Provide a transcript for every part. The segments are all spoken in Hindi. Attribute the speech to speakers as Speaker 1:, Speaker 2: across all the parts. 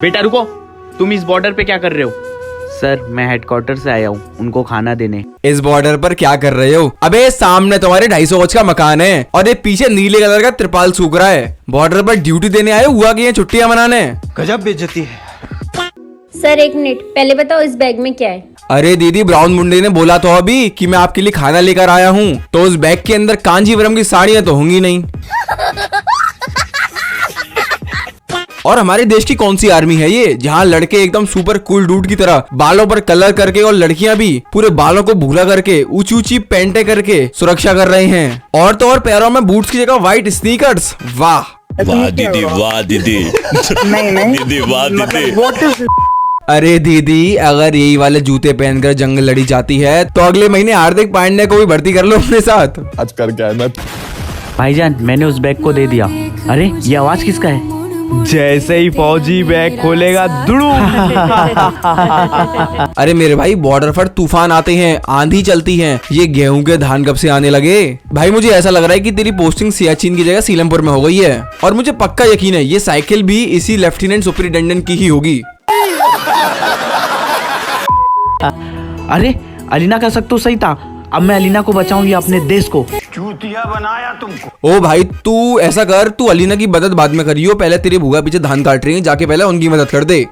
Speaker 1: बेटा रुको, तुम इस बॉर्डर पे क्या कर रहे हो? सर मैं हेडक्वार्टर से आया हूँ उनको खाना देने।
Speaker 2: इस बॉर्डर पर क्या कर रहे हो? अबे सामने तुम्हारे 250 गज का मकान है और ये पीछे नीले कलर का त्रिपाल सूख रहा है। बॉर्डर पर ड्यूटी देने आए हुआ कि छुट्टियां मनाने?
Speaker 3: गजब बेइज्जती है।
Speaker 4: सर एक मिनट, पहले बताओ इस बैग में क्या है?
Speaker 2: अरे दीदी, ब्राउन मुंडे ने बोला तो अभी कि मैं आपके लिए खाना लेकर आया हूँ, तो उस बैग के अंदर कांजीवरम की साड़ियां तो होंगी नहीं। और हमारे देश की कौन सी आर्मी है ये, जहाँ लड़के एकदम सुपर कूल डूड की तरह बालों पर कलर करके और लड़कियां भी पूरे बालों को भूला करके ऊंची ऊंची पेंटे करके सुरक्षा कर रहे हैं, और तो और पैरों में बूट्स की जगह व्हाइट स्नीकर्स। वाह
Speaker 5: वाह दीदी, वाह दीदी।
Speaker 3: नहीं
Speaker 5: दीदी वाह दीदी।
Speaker 2: अरे दीदी, अगर यही वाले जूते पहनकर जंग लड़ी जाती है तो अगले महीने हार्दिक पांड्या को भी भर्ती कर लो अपने साथ।
Speaker 6: आज कर क्या है?
Speaker 1: भाईजान मैंने उस बैग को दे दिया। अरे ये आवाज किसका है? जैसे ही फौजी बैग खोलेगा दुड़ू।
Speaker 2: अरे मेरे भाई, बॉर्डर पर तूफान आते हैं, आंधी चलती है, ये गेहूं के धान कब से आने लगे? भाई मुझे ऐसा लग रहा है कि तेरी पोस्टिंग सियाचिन की जगह सीलमपुर में हो गई है, और मुझे पक्का यकीन है ये साइकिल भी इसी लेफ्टिनेंट सुपरिटेंडेंट की ही होगी।
Speaker 1: अरे अलीना का शक तो सही था, अब मैं अलीना को बचाऊंगी अपने देश को।
Speaker 3: चूतिया बनाया तुमको।
Speaker 2: ओ भाई, तू ऐसा कर, तू अलीना की मदद बाद में करियो, पहले तेरे भूआ पीछे धान काट रही है, जाके पहले उनकी मदद कर दे।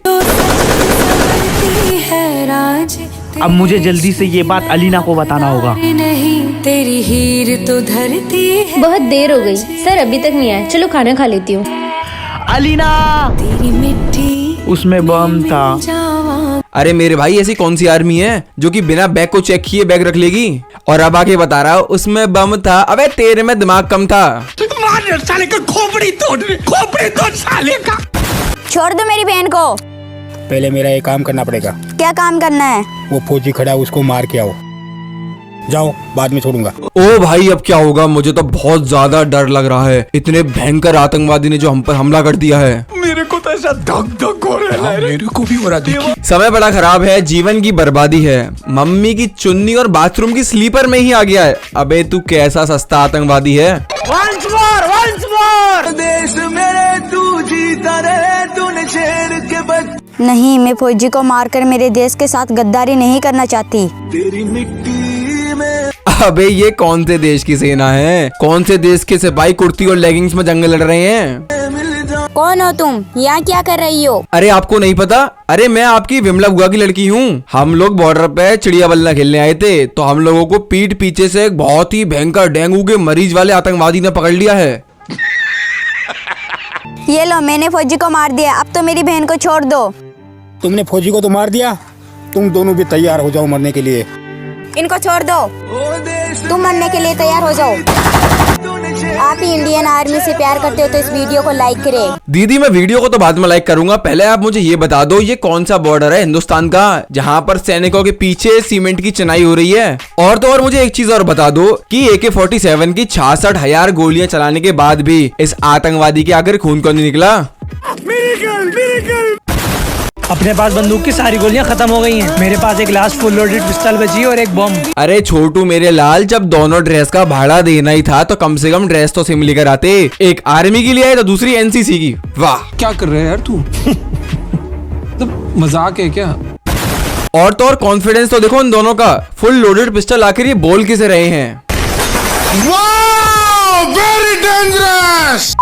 Speaker 1: अब मुझे जल्दी से ये बात अलीना को बताना होगा।
Speaker 7: तेरी हीर तो धरती है।
Speaker 4: बहुत देर हो गई, सर अभी तक नहीं आया, चलो खाना खा लेती हूँ।
Speaker 1: अलीना,
Speaker 7: तेरी मिट्टी
Speaker 1: उसमें बम था।
Speaker 2: अरे मेरे भाई, ऐसी कौन सी आर्मी है जो कि बिना बैग को चेक किए बैग रख लेगी? और अब आके बता रहा हूँ उसमें बम था। अबे तेरे में दिमाग कम था।
Speaker 3: साले का खोपड़ी तोड़ साले का।
Speaker 8: छोड़ दो मेरी बहन को।
Speaker 9: पहले मेरा एक काम करना पड़ेगा।
Speaker 8: क्या काम करना है?
Speaker 9: वो फौजी खड़ा है, उसको मार के आओ। जाओ, बाद में छोड़ूंगा।
Speaker 2: ओ भाई, अब क्या होगा? मुझे तो बहुत ज्यादा डर लग रहा है, इतने भयंकर आतंकवादी ने जो हम पर हमला कर दिया है।
Speaker 3: मेरे को तो ऐसा धक धक हो रहा है। मेरे को भी हो रहा है।
Speaker 2: समय बड़ा खराब है, जीवन की बर्बादी है। मम्मी की चुन्नी और बाथरूम की स्लीपर में ही आ गया है। अबे तू कैसा सस्ता आतंकवादी है।
Speaker 3: Once more! देश मेरे तू जीता रहे, तूने शेर के बच्चे।
Speaker 8: नहीं, मैं फौजी को मारकर मेरे देश के साथ गद्दारी नहीं करना चाहती।
Speaker 3: तेरी मिट्टी में।
Speaker 2: अबे ये कौन से देश की सेना है? कौन से देश के सिपाही कुर्ती और लेगिंग्स में जंग लड़ रहे हैं?
Speaker 8: कौन हो तुम? यहाँ क्या कर रही हो?
Speaker 2: अरे आपको नहीं पता? अरे मैं आपकी विमला बुआ की लड़की हूँ। हम लोग बॉर्डर पे चिड़िया बल्ला खेलने आए थे, तो हम लोगों को पीठ पीछे से एक बहुत ही भयंकर डेंगू के मरीज वाले आतंकवादी ने पकड़ लिया है।
Speaker 8: ये लो, मैंने फौजी को मार दिया, अब तो मेरी बहन को छोड़ दो।
Speaker 9: तुमने फौजी को तो मार दिया, तुम दोनों भी तैयार हो जाओ मरने के लिए।
Speaker 8: इनको छोड़ दो, तुम मरने के लिए तैयार हो जाओ। आप ही इंडियन आर्मी से प्यार करते हो तो इस वीडियो को लाइक करें।
Speaker 2: दीदी, मैं वीडियो को तो बाद में लाइक करूंगा, पहले आप मुझे ये बता दो ये कौन सा बॉर्डर है हिंदुस्तान का, जहाँ पर सैनिकों के पीछे सीमेंट की चिनाई हो रही है? और तो और मुझे एक चीज और बता दो कि AK-47 की 66,000 गोलियां चलाने के बाद भी इस आतंकवादी के आखिर खून क्यों नहीं निकला?
Speaker 10: अपने पास बंदूक की सारी गोलियां खत्म हो गई हैं। मेरे पास एक लास्ट फुल लोडेड पिस्टल बची है और एक बम।
Speaker 2: अरे छोटू मेरे लाल, जब दोनों ड्रेस का भाड़ा देना ही था तो कम से कम ड्रेस तो सिम लेकर आते। एक आर्मी की लिए आए तो दूसरी NCC की। वाह,
Speaker 6: क्या कर रहे हैं यार तू? तो मजाक है क्या?
Speaker 2: और तो और कॉन्फिडेंस तो देखो इन दोनों का। फुल लोडेड पिस्टल आखिर ये बोल किसे रहे हैं?
Speaker 6: Very dangerous.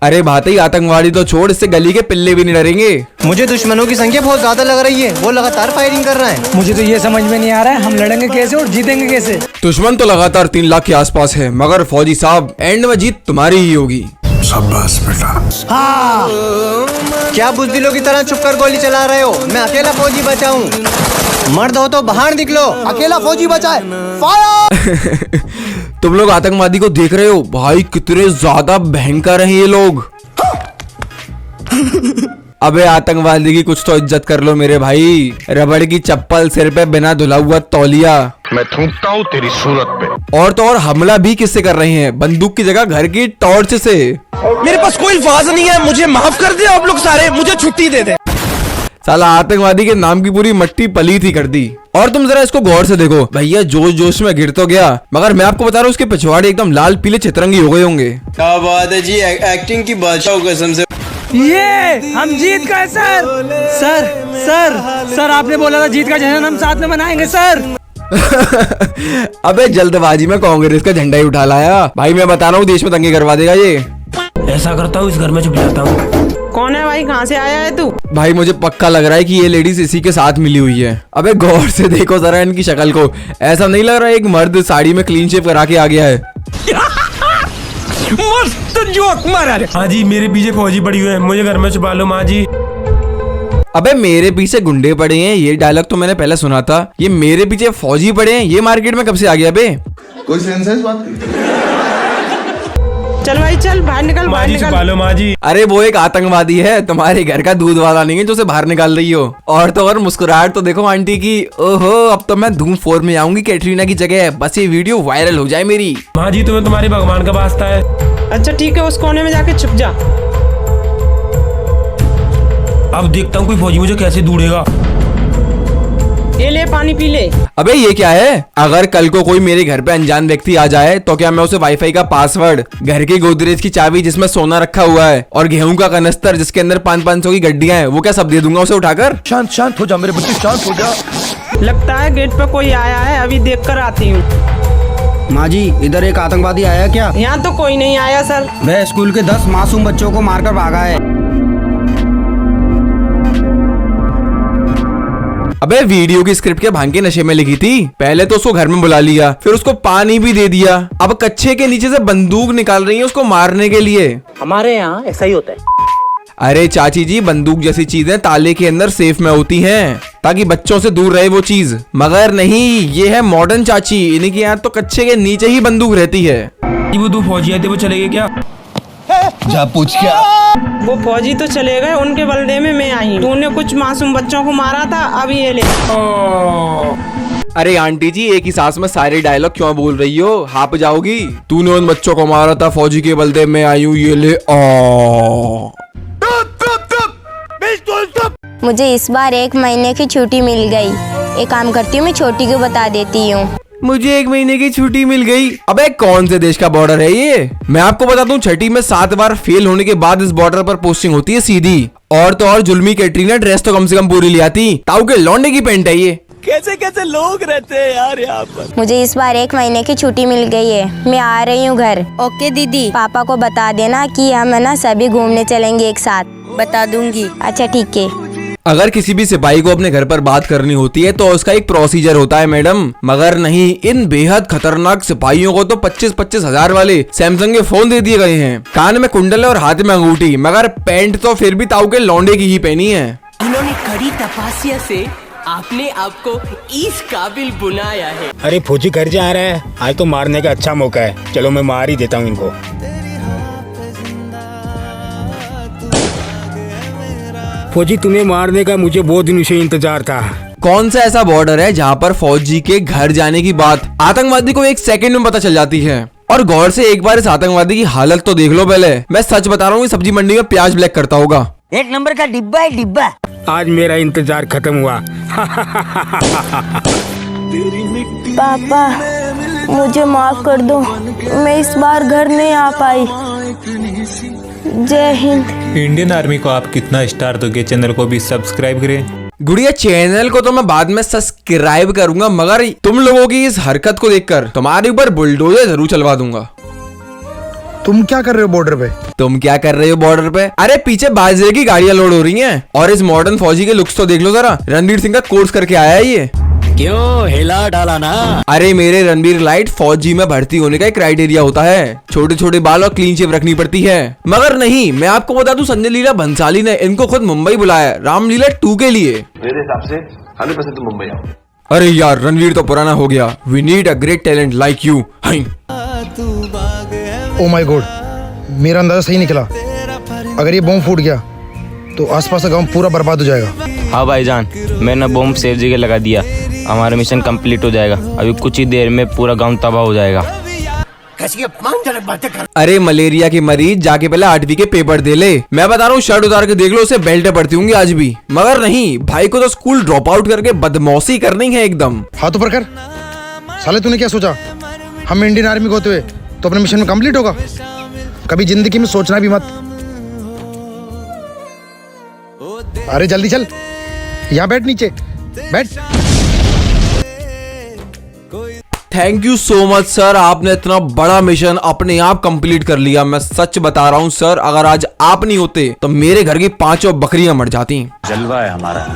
Speaker 2: अरे भाई, आतंकवादी तो छोड़, इससे गली के पिल्ले भी नहीं डरेंगे।
Speaker 10: मुझे दुश्मनों की संख्या बहुत ज्यादा लग रही है, वो लगातार फायरिंग कर रहे हैं। मुझे तो ये समझ में नहीं आ रहा है हम लड़ेंगे कैसे और जीतेंगे कैसे।
Speaker 2: दुश्मन तो लगातार 3 लाख के आसपास है, मगर फौजी साहब एंड में जीत तुम्हारी ही होगी।
Speaker 6: शाबाश बेटा।
Speaker 10: हाँ, क्या बुज़दिलों की तरह चुप कर गोली चला रहे हो? मैं अकेला फौजी बचाऊं। मर्द हो तो बाहर निकलो, अकेला फौजी बचाए। फायर!
Speaker 2: तुम लोग आतंकवादी को देख रहे हो भाई, कितने ज्यादा भयंकर हैं ये लोग। अबे आतंकवादी की कुछ तो इज्जत कर लो मेरे भाई। रबड़ की चप्पल, सिर पे बिना धुला हुआ तौलिया।
Speaker 5: मैं थूकता हूँ तेरी सूरत पे।
Speaker 2: और तो और हमला भी किससे कर रहे हैं? बंदूक की जगह घर की टॉर्च से।
Speaker 3: मेरे पास कोई अल्फाज नहीं है, मुझे माफ कर दे आप लोग सारे, मुझे छुट्टी दे दे।
Speaker 2: साला आतंकवादी के नाम की पूरी मट्टी पलीत ही कर दी। और तुम जरा इसको गौर से देखो भैया, जोश जोश में गिर तो गया, मगर मैं आपको बता रहा हूँ उसके पिछवाड़े एकदम लाल पीले चितरंगी हो गए होंगे।
Speaker 11: क्या बात है जी, एक्टिंग की बादशाह कसम से।
Speaker 6: ये हम जीत गए सर। सर सर सर आपने बोला था जीत का जश्न हम साथ में मनाएंगे सर।
Speaker 2: अबे जल्दबाजी में कांग्रेस का झंडा ही उठा लाया। भाई मैं बता रहा हूँ देश में दंगे करवा देगा ये।
Speaker 6: ऐसा करता हूँ इस घर में चुप जाता हूँ।
Speaker 11: कौन है भाई, कहाँ से आया है तू?
Speaker 2: भाई मुझे पक्का लग रहा है कि ये लेडीज इसी के साथ मिली हुई है। अबे गौर से देखो जरा इनकी शक्ल को, ऐसा नहीं लग रहा एक मर्द साड़ी में क्लीन शेव करा के आ गया है।
Speaker 6: मस्त जोक मारा। हाँ जी मेरे पीछे फौजी पड़ी हुए हैं, मुझे घर में छुपा लो माँ जी।
Speaker 2: अबे मेरे पीछे गुंडे पड़े हैं, ये डायलॉग तो मैंने पहले सुना था। ये मेरे पीछे फौजी पड़े हैं, ये मार्केट में कब से आ गया बे?
Speaker 3: कोई सेंस है इस बात की?
Speaker 11: चल भाई चल, बाहर निकल, बाहर निकल।
Speaker 6: छुपा लो माँ जी।
Speaker 2: अरे वो एक आतंकवादी है, तुम्हारे घर का दूध वाला नहीं है जो उसे बाहर निकाल रही हो। और तो और मुस्कुराहट तो देखो आंटी की। ओहो अब तो मैं धूम 4 में आऊंगी कैटरीना की जगह, बस ये वीडियो वायरल हो जाए मेरी।
Speaker 6: माँ जी तुम्हें तुम्हारे भगवान का वास्ता है।
Speaker 11: अच्छा ठीक है, उस कोने में जाके छुप जा।
Speaker 6: अब देखता हूँ कोई फौजी मुझे कैसे ढूंढेगा।
Speaker 11: ये ले पानी पी ले।
Speaker 2: अबे ये क्या है? अगर कल को कोई मेरे घर पे अनजान व्यक्ति आ जाए तो क्या मैं उसे वाईफाई का पासवर्ड, घर के गोदरेज की चाबी जिसमें सोना रखा हुआ है और गेहूं का कनस्तर जिसके अंदर 500 की गड्डियां हैं, वो क्या सब दे दूंगा उसे उठाकर?
Speaker 3: शांत शांत हो जा मेरे बच्चे, शांत हो जा।
Speaker 11: लगता है गेट पे कोई आया है, अभी देख कर आती हूँ।
Speaker 10: माँ जी इधर एक आतंकवादी आया क्या?
Speaker 11: यहाँ तो कोई नहीं आया सर।
Speaker 10: वह स्कूल के 10 मासूम बच्चों को मारकर भागा है।
Speaker 2: अबे वीडियो की स्क्रिप्ट के भांग के नशे में लिखी थी। पहले तो उसको घर में बुला लिया, फिर उसको पानी भी दे दिया, अब कच्छे के नीचे से बंदूक निकाल रही है उसको मारने के लिए।
Speaker 10: हमारे यहाँ ऐसा ही होता है।
Speaker 2: अरे चाची जी बंदूक जैसी चीजें ताले के अंदर सेफ में होती हैं ताकि बच्चों से दूर रहे वो चीज, मगर नहीं, ये है मॉडर्न चाची, इन्हीं के यहाँ तो कच्छे के नीचे ही बंदूक रहती है।
Speaker 6: वो 2 फौजी आए थे, वो चले गए क्या?
Speaker 3: जा पूछ क्या?
Speaker 11: वो फौजी तो चले गए, उनके बलडे में मैं आई। तूने कुछ मासूम बच्चों को मारा था, अब ये ले।
Speaker 2: अरे आंटी जी एक ही सांस में सारे डायलॉग क्यों बोल रही हो, हाप जाओगी। तूने उन बच्चों को मारा था, फौजी के बलदे में आई हूँ, ये ले।
Speaker 8: मुझे इस बार 1 महीने की छुट्टी मिल गई। एक काम करती हूँ, मैं छोटी को बता देती हूँ।
Speaker 2: मुझे 1 महीने की छुट्टी मिल गई। अबे कौन से देश का बॉर्डर है ये? मैं आपको बता दूं 6ठी में 7 बार फेल होने के बाद इस बॉर्डर पर पोस्टिंग होती है सीधी। और तो और जुल्मी कैटरीना ड्रेस तो कम से कम पूरी ले आती, ताऊ के लौंडे की पेंट है ये।
Speaker 3: कैसे कैसे लोग रहते हैं यार यहाँ पर।
Speaker 8: मुझे इस बार 1 महीने की छुट्टी मिल गई है, मैं आ रही हूँ घर। ओके दीदी, पापा को बता देना कि हम है ना सभी घूमने चलेंगे एक साथ। बता दूंगी। अच्छा ठीक है।
Speaker 2: अगर किसी भी सिपाही को अपने घर पर बात करनी होती है तो उसका एक प्रोसीजर होता है मैडम, मगर नहीं, इन बेहद खतरनाक सिपाहियों को तो 25-25 हजार वाले सैमसंग के फोन दे दिए गए हैं, कान में कुंडल और हाथ में अंगूठी, मगर पैंट तो फिर भी ताऊ के लौंडे की ही पहनी है।
Speaker 12: इन्होंने कड़ी तपस्या से आपने आपको इस काबिल बुनाया है।
Speaker 9: अरे फौजी घर जा रहा है, आज तो मारने का अच्छा मौका है, चलो मैं मार ही देता हूँ इनको। फौजी तुम्हें मारने का मुझे बहुत दिनों से इंतजार था।
Speaker 2: कौन सा ऐसा बॉर्डर है जहाँ पर फौजी के घर जाने की बात आतंकवादी को 1 सेकंड में पता चल जाती है? और गौर से एक बार इस आतंकवादी की हालत तो देख लो पहले। मैं सच बता रहा हूँ, सब्जी मंडी में प्याज ब्लैक करता होगा।
Speaker 12: 1 नंबर का डिब्बा है, डिब्बा।
Speaker 9: आज मेरा इंतजार खत्म हुआ।
Speaker 8: पापा मुझे माफ कर दो, मैं इस बार घर नहीं आ पाई। जय हिंद।
Speaker 13: इंडियन आर्मी को आप कितना स्टार दोगे? चैनल को भी सब्सक्राइब करें।
Speaker 2: गुड़िया चैनल को तो मैं बाद में सब्सक्राइब करूंगा, मगर तुम लोगों की इस हरकत को देखकर तुम्हारे ऊपर बुलडोजर जरूर चलवा दूंगा।
Speaker 3: तुम क्या कर रहे हो बॉर्डर पे?
Speaker 2: तुम क्या कर रहे हो बॉर्डर पे? अरे पीछे बाजरे की गाड़ियां लोड हो रही हैं और इस मॉडर्न फौजी के लुक्स तो देख लो जरा। रणवीर सिंह का कोर्स करके आया है ये।
Speaker 10: क्यों हिला डाला ना?
Speaker 2: अरे मेरे रणवीर लाइट, फौजी में भर्ती होने का एक क्राइटेरिया होता है, छोटे छोटे बाल और क्लीन शेव रखनी पड़ती है। मगर नहीं, मैं आपको बता दूं संजय लीला भंसाली ने इनको खुद मुंबई बुलाया रामलीला 2 के लिए।
Speaker 5: मेरे हिसाब से 100% तुम मुंबई आओ।
Speaker 2: अरे यार रणवीर तो पुराना हो गया, we need a great talent like you.
Speaker 3: Oh my God, मेरा अंदाजा सही निकला। अगर ये बम फूट गया तो आसपास का गांव पूरा बर्बाद हो जाएगा।
Speaker 14: हाँ भाईजान, मैंने बम सेफ जगह लगा दिया, हमारा मिशन कंप्लीट हो जाएगा। अभी कुछ ही देर में पूरा गांव तबाह हो जाएगा।
Speaker 2: अरे मलेरिया के मरीज जाके पहले 8वीं के पेपर दे ले। मैं बता रहा हूँ शर्ट उतार के देख लो, उसे बेल्ट पड़ती होंगी आज भी। मगर नहीं, भाई को तो स्कूल ड्रॉप आउट करके बदमौसी करनी है एकदम।
Speaker 3: हाथ ऊपर कर। साले तूने क्या सोचा, हम इंडियन आर्मी को होते हुए तो अपने मिशन में कंप्लीट होगा? कभी जिंदगी में सोचना भी मत।
Speaker 9: अरे जल्दी चल, यहाँ बैठ, नीचे बैठ।
Speaker 2: Thank you so much sir, आपने इतना बड़ा मिशन अपने आप कंप्लीट कर लिया। मैं सच बता रहा हूँ सर, अगर आज आप नहीं होते तो मेरे घर की 5 बकरियां मर जाती।
Speaker 5: जलवा है हमारा।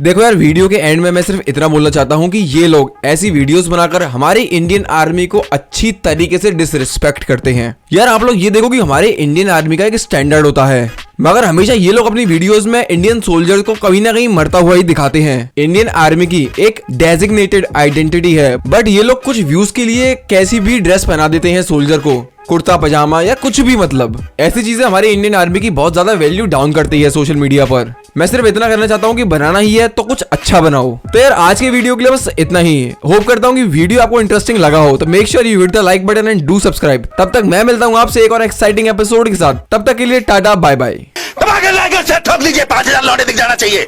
Speaker 2: देखो यार, वीडियो के एंड में मैं सिर्फ इतना बोलना चाहता हूँ कि ये लोग ऐसी वीडियोस बनाकर हमारी इंडियन आर्मी को अच्छी तरीके से डिसरिस्पेक्ट करते हैं। यार आप लोग ये देखो कि हमारे इंडियन आर्मी का एक स्टैंडर्ड होता है, मगर हमेशा ये लोग अपनी वीडियोस में इंडियन सोल्जर को कहीं ना कहीं मरता हुआ ही दिखाते हैं। इंडियन आर्मी की एक डेजिग्नेटेड आइडेंटिटी है, बट ये लोग कुछ व्यूज के लिए कैसी भी ड्रेस पहना देते हैं सोल्जर को, कुर्ता पजामा या कुछ भी। मतलब ऐसी चीजें हमारे इंडियन आर्मी की बहुत ज्यादा वैल्यू डाउन करती है सोशल मीडिया पर। मैं सिर्फ इतना करना चाहता हूँ कि बनाना ही है तो कुछ अच्छा बनाओ। तो यार आज के वीडियो के लिए बस इतना ही। होप करता हूँ कि वीडियो आपको इंटरेस्टिंग लगा हो, तो make sure you hit the like button and do subscribe. तब तक मैं मिलता हूँ आपसे एक और एक्साइटिंग एपिसोड के साथ। तब तक के लिए टाटा बाय बाय।
Speaker 3: ठोक लीजिए, 5000 लौटे दिख जाना चाहिए।